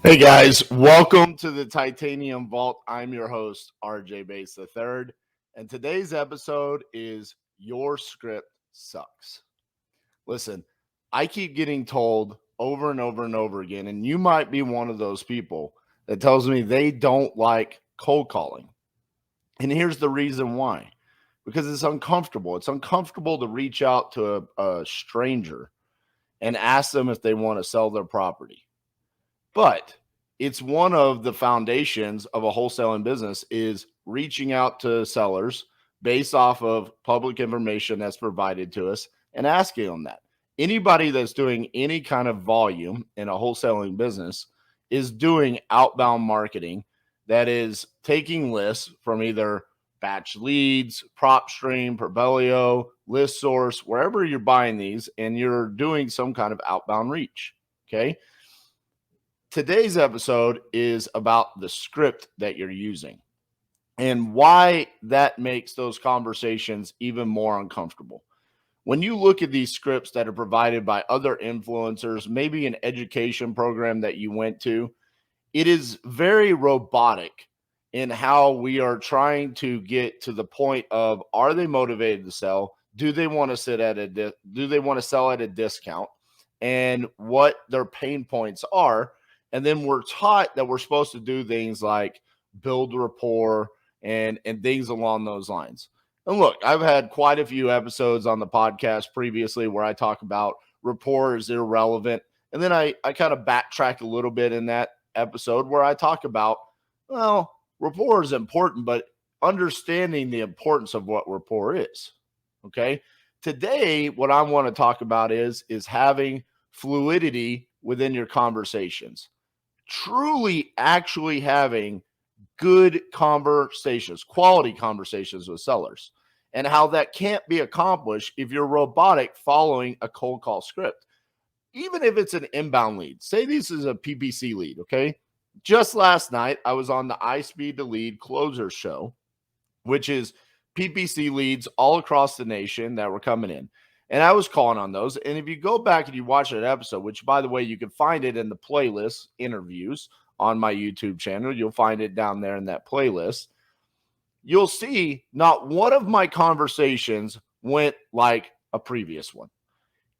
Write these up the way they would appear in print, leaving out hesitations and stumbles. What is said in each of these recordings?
Hey guys, welcome to the Titanium Vault. I'm your host, RJ Bates III, and today's episode is Your Script Sucks. Listen, I keep getting told over and over and over again, and you might be one of those people that tells me they don't like cold calling. And here's the reason why. Because it's uncomfortable. It's uncomfortable to reach out to a stranger and ask them if they want to sell their property. But it's one of the foundations of a wholesaling business is reaching out to sellers based off of public information that's provided to us and asking them that. Anybody that's doing any kind of volume in a wholesaling business is doing outbound marketing that is taking lists from either batch leads, PropStream, Probelio, List Source, wherever you're buying these, and you're doing some kind of outbound reach. Okay. Today's episode is about the script that you're using and why that makes those conversations even more uncomfortable. When you look at these scripts that are provided by other influencers, maybe an education program that you went to, it is very robotic in how we are trying to get to the point of, are they motivated to sell? Do they want to do they want to sell at a discount, and what their pain points are? And then we're taught that we're supposed to do things like build rapport and things along those lines. And look, I've had quite a few episodes on the podcast previously where I talk about rapport is irrelevant. And then I kind of backtrack a little bit in that episode where I talk about, well, rapport is important, but understanding the importance of what rapport is. Okay. Today, what I want to talk about is having fluidity within your conversations. Truly actually having good conversations, quality conversations with sellers, and how that can't be accomplished if you're robotic following a cold call script. Even if it's an inbound lead, say this is a PPC lead, okay? Just last night, I was on the iSpeed to Lead Closer show, which is PPC leads all across the nation that were coming in. And I was calling on those. And if you go back and you watch that episode, which, by the way, you can find it in the playlist interviews on my YouTube channel, you'll find it down there in that playlist. You'll see not one of my conversations went like a previous one.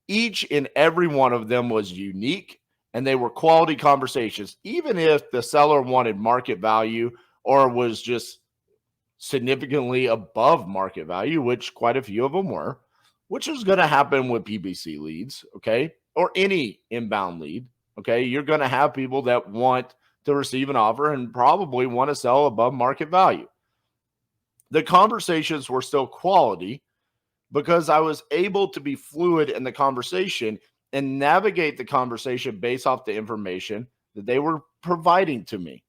Each and every one of them was unique, and they were quality conversations, even if the seller wanted market value or was just significantly above market value, which quite a few of them were, which is going to happen with PPC leads, okay, or any inbound lead, okay? You're going to have people that want to receive an offer and probably want to sell above market value. The conversations were still quality because I was able to be fluid in the conversation and navigate the conversation based off the information that they were providing to me.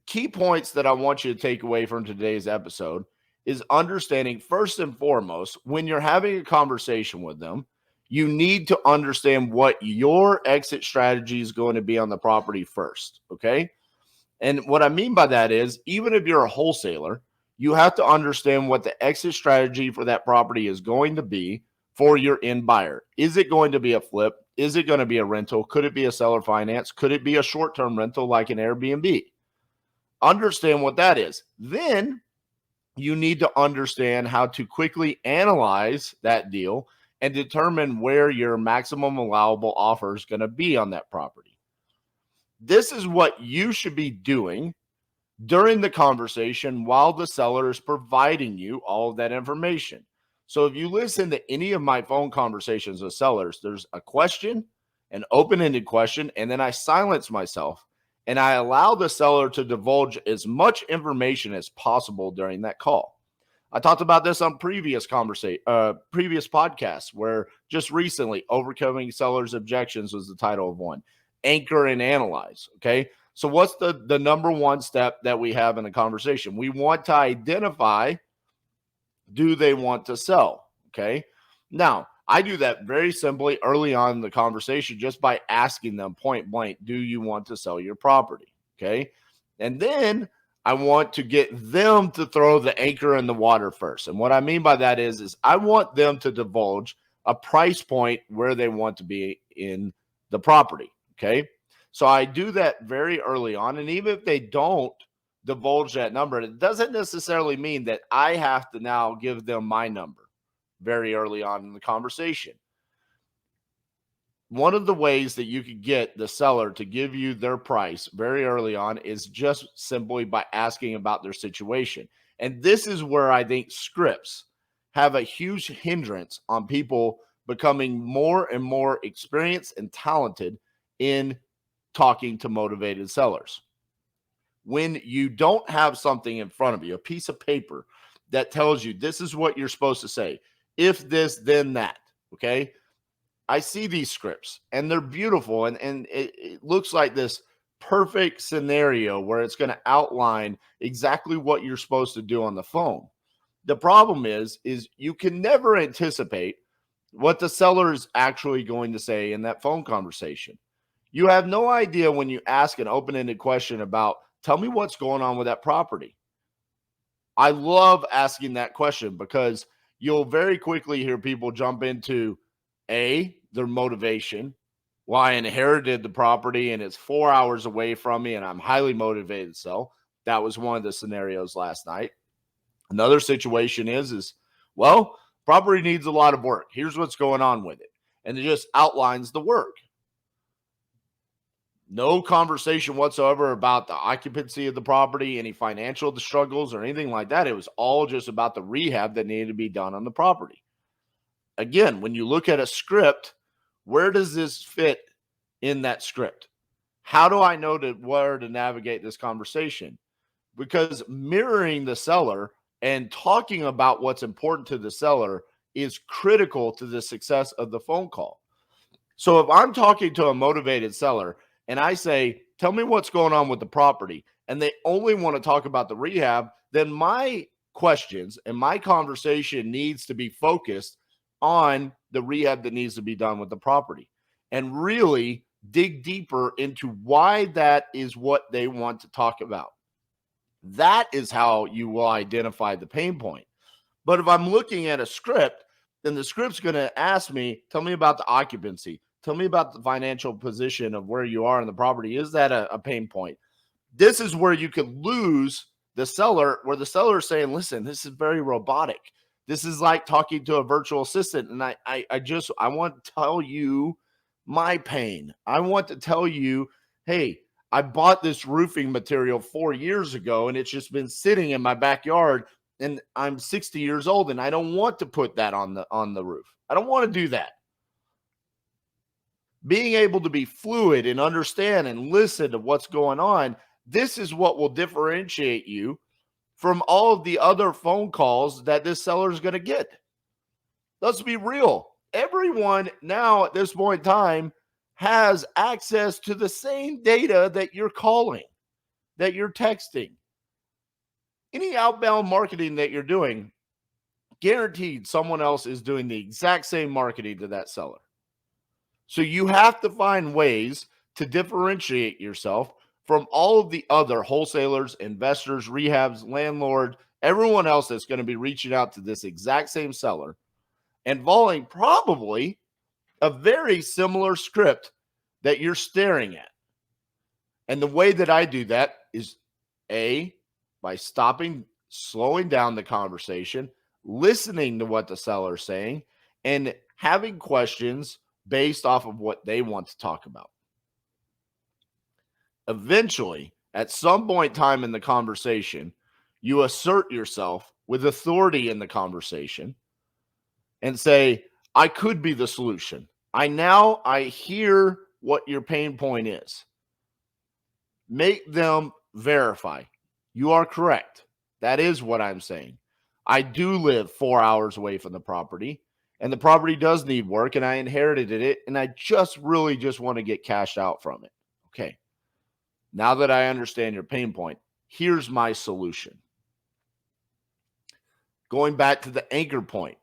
Key points that I want you to take away from today's episode is understanding, first and foremost, when you're having a conversation with them, you need to understand what your exit strategy is going to be on the property first, okay? And what I mean by that is, even if you're a wholesaler, you have to understand what the exit strategy for that property is going to be for your end buyer. Is it going to be a flip? Is it going to be a rental? Could it be a seller finance? Could it be a short-term rental like an Airbnb? Understand what that is. Then you need to understand how to quickly analyze that deal and determine where your maximum allowable offer is going to be on that property. This is what you should be doing during the conversation while the seller is providing you all of that information. So if you listen to any of my phone conversations with sellers, there's a question, an open-ended question, and then I silence myself and I allow the seller to divulge as much information as possible during that call. I talked about this on previous podcasts, where just recently, Overcoming Sellers' Objections was the title of one. Anchor and analyze, okay? So what's the number one step that we have in a conversation? We want to identify, do they want to sell, okay? Now, I do that very simply early on in the conversation just by asking them point blank, do you want to sell your property? Okay. And then I want to get them to throw the anchor in the water first. And what I mean by that is I want them to divulge a price point where they want to be in the property. Okay. So I do that very early on. And even if they don't divulge that number, it doesn't necessarily mean that I have to now give them my number very early on in the conversation. One of the ways that you could get the seller to give you their price very early on is just simply by asking about their situation. And this is where I think scripts have a huge hindrance on people becoming more and more experienced and talented in talking to motivated sellers. When you don't have something in front of you, a piece of paper that tells you this is what you're supposed to say, if this, then that, okay? I see these scripts and they're beautiful, and it looks like this perfect scenario where it's going to outline exactly what you're supposed to do on the phone. The problem is you can never anticipate what the seller is actually going to say in that phone conversation. You have no idea when you ask an open-ended question about, tell me what's going on with that property. I love asking that question because you'll very quickly hear people jump into their motivation. Well, I inherited the property and it's 4 hours away from me and I'm highly motivated to sell. That was one of the scenarios last night. Another situation is well, property needs a lot of work. Here's what's going on with it. And it just outlines the work. No conversation whatsoever about the occupancy of the property, any financial struggles or anything like that. It was all just about the rehab that needed to be done on the property. Again, when you look at a script, where does this fit in that script? How do I know where to navigate this conversation? Because mirroring the seller and talking about what's important to the seller is critical to the success of the phone call. So if I'm talking to a motivated seller and I say, tell me what's going on with the property, and they only want to talk about the rehab, then my questions and my conversation needs to be focused on the rehab that needs to be done with the property and really dig deeper into why that is what they want to talk about. That is how you will identify the pain point. But if I'm looking at a script, then the script's going to ask me, tell me about the occupancy. Tell me about the financial position of where you are in the property. Is that a pain point? This is where you could lose the seller, where the seller is saying, listen, this is very robotic. This is like talking to a virtual assistant. And I want to tell you my pain. I want to tell you, hey, I bought this roofing material 4 years ago and it's just been sitting in my backyard and I'm 60 years old and I don't want to put that on the roof. I don't want to do that. Being able to be fluid and understand and listen to what's going on, this is what will differentiate you from all of the other phone calls that this seller is going to get. Let's be real. Everyone now at this point in time has access to the same data that you're calling, that you're texting. Any outbound marketing that you're doing, guaranteed someone else is doing the exact same marketing to that seller. So you have to find ways to differentiate yourself from all of the other wholesalers, investors, rehabs, landlords, everyone else that's going to be reaching out to this exact same seller and following probably a very similar script that you're staring at. And the way that I do that is by stopping, slowing down the conversation, listening to what the seller is saying, and having questions based off of what they want to talk about. Eventually, at some point in time in the conversation, you assert yourself with authority in the conversation and say, I could be the solution. I hear what your pain point is. Make them verify. You are correct. That is what I'm saying. I do live 4 hours away from the property, and the property does need work, and I inherited it, and I just want to get cashed out from it. Okay. Now that I understand your pain point, here's my solution. Going back to the anchor point,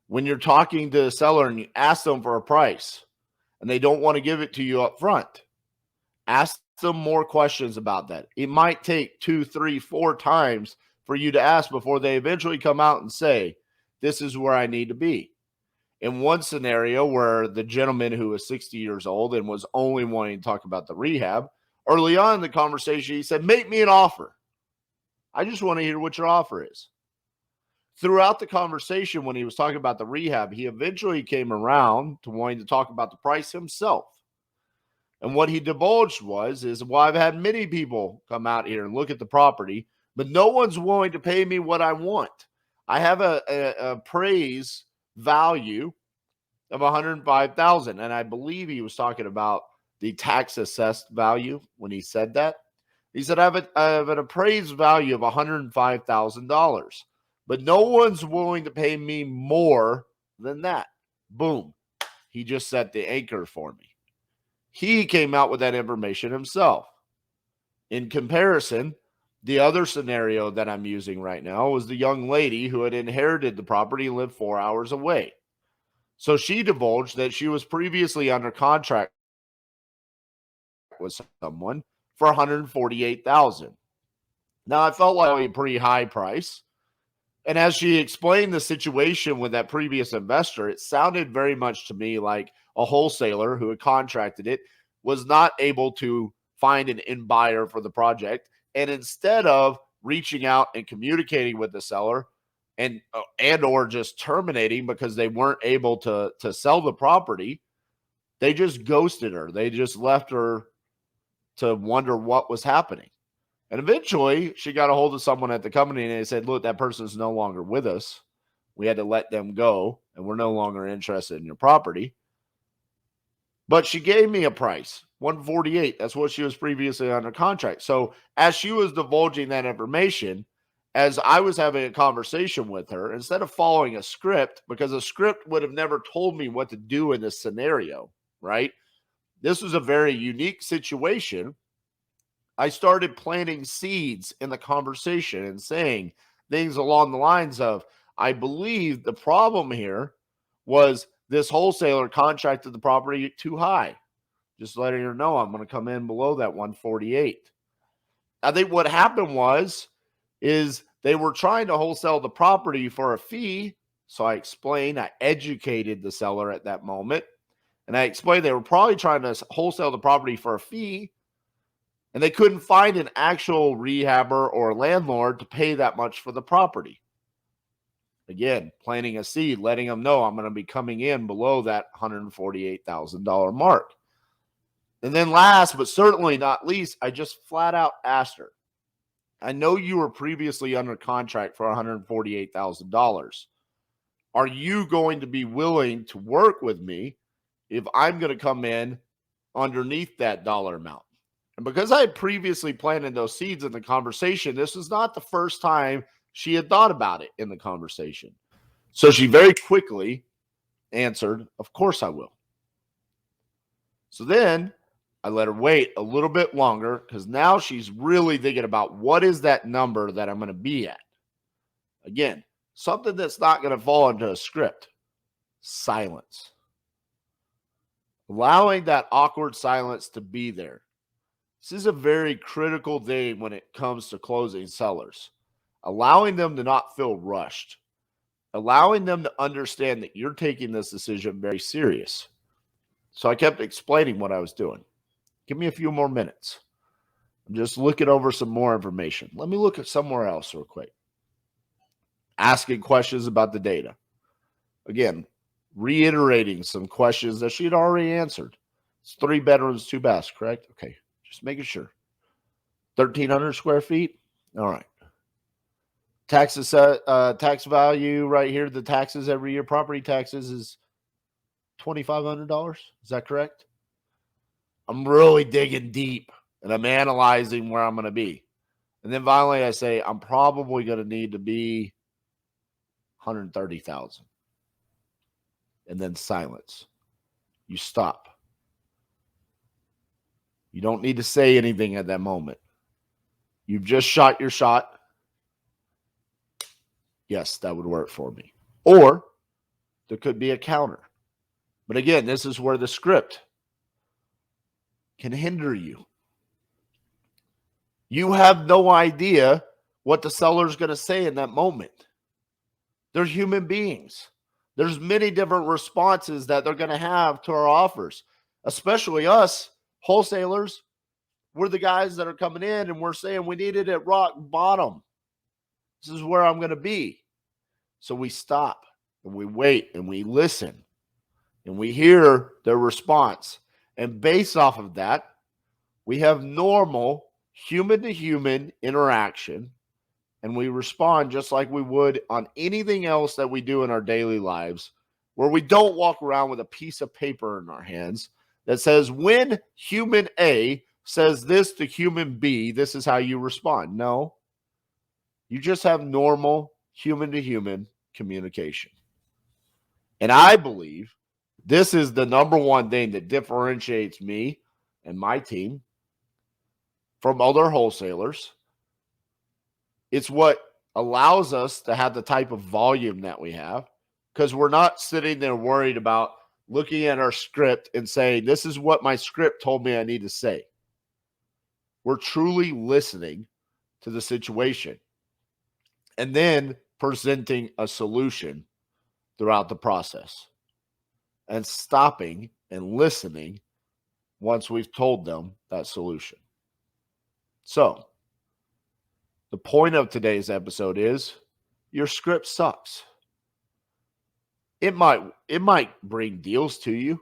when you're talking to a seller and you ask them for a price and they don't want to give it to you up front, ask them more questions about that. It might take 2, 3, 4 times for you to ask before they eventually come out and say, this is where I need to be. In one scenario where the gentleman who was 60 years old and was only wanting to talk about the rehab, early on in the conversation, he said, make me an offer. I just want to hear what your offer is. Throughout the conversation, when he was talking about the rehab, he eventually came around to wanting to talk about the price himself. And what he divulged is, well, I've had many people come out here and look at the property, but no one's willing to pay me what I want. I have a appraised value of $105,000, and I believe he was talking about the tax assessed value when he said that. He said, I have an appraised value of $105,000, but no one's willing to pay me more than that. Boom. He just set the anchor for me. He came out with that information himself. In comparison, the other scenario that I'm using right now was the young lady who had inherited the property and lived 4 hours away. So she divulged that she was previously under contract with someone for $148,000. Now, I felt like a pretty high price. And as she explained the situation with that previous investor, it sounded very much to me like a wholesaler who had contracted it was not able to find an end buyer for the project. And instead of reaching out and communicating with the seller and or just terminating because they weren't able to sell the property, they just ghosted her. They just left her to wonder what was happening. And eventually, she got a hold of someone at the company and they said, look, that person is no longer with us. We had to let them go, and we're no longer interested in your property. But she gave me a price, $148,000. That's what she was previously under contract. So as she was divulging that information, as I was having a conversation with her, instead of following a script, because a script would have never told me what to do in this scenario, right? This was a very unique situation. I started planting seeds in the conversation and saying things along the lines of, I believe the problem here was this wholesaler contracted the property too high. Just letting her know I'm going to come in below that 148. I think what happened is they were trying to wholesale the property for a fee. So I explained, I educated the seller at that moment. And I explained they were probably trying to wholesale the property for a fee. And they couldn't find an actual rehabber or landlord to pay that much for the property. Again, planting a seed, letting them know I'm going to be coming in below that $148,000 mark. And then last, but certainly not least, I just flat out asked her, I know you were previously under contract for $148,000. Are you going to be willing to work with me if I'm going to come in underneath that dollar amount? And because I had previously planted those seeds in the conversation, this was not the first time she had thought about it in the conversation. So she very quickly answered, of course I will. So then I let her wait a little bit longer because now she's really thinking about what is that number that I'm going to be at. Again, something that's not going to fall into a script. Silence. Allowing that awkward silence to be there. This is a very critical thing when it comes to closing sellers. Allowing them to not feel rushed. Allowing them to understand that you're taking this decision very serious. So I kept explaining what I was doing. Give me a few more minutes. I'm just looking over some more information. Let me look at somewhere else real quick. Asking questions about the data. Again, reiterating some questions that she'd already answered. It's 3 bedrooms, 2 baths, correct? Okay. Just making sure. 1,300 square feet. All right. Taxes, tax value right here. The taxes every year, property taxes is $2,500. Is that correct? I'm really digging deep and I'm analyzing where I'm going to be. And then finally I say, I'm probably going to need to be 130,000. And then silence. You stop. You don't need to say anything at that moment. You've just shot your shot. Yes, that would work for me. Or there could be a counter. But again, this is where the script can hinder you. You have no idea what the seller's going to say in that moment. They're human beings. There's many different responses that they're going to have to our offers, especially us wholesalers. We're the guys that are coming in and we're saying we need it at rock bottom. This is where I'm going to be. So we stop and we wait and we listen and we hear their response. And based off of that, we have normal human to human interaction, and we respond just like we would on anything else that we do in our daily lives, where we don't walk around with a piece of paper in our hands that says, when human A says this to human B, this is how you respond. No, you just have normal human to human communication. And I believe this is the number one thing that differentiates me and my team from other wholesalers. It's what allows us to have the type of volume that we have, because we're not sitting there worried about looking at our script and saying, this is what my script told me I need to say. We're truly listening to the situation and then presenting a solution throughout the process and stopping and listening once we've told them that solution. So the point of today's episode is your script sucks. It might bring deals to you.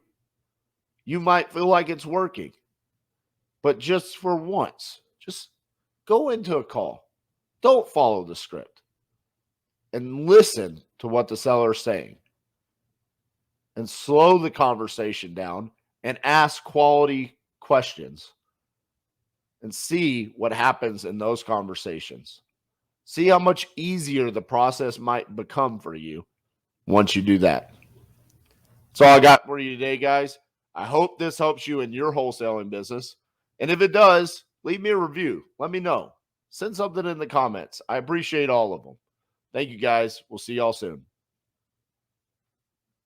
You might feel like it's working. But just for once, just go into a call. Don't follow the script. And listen to what the seller is saying. And slow the conversation down and ask quality questions. And see what happens in those conversations. See how much easier the process might become for you once you do that. That's all I got for you today, guys. I hope this helps you in your wholesaling business. And if it does, leave me a review. Let me know. Send something in the comments. I appreciate all of them. Thank you, guys. We'll see y'all soon.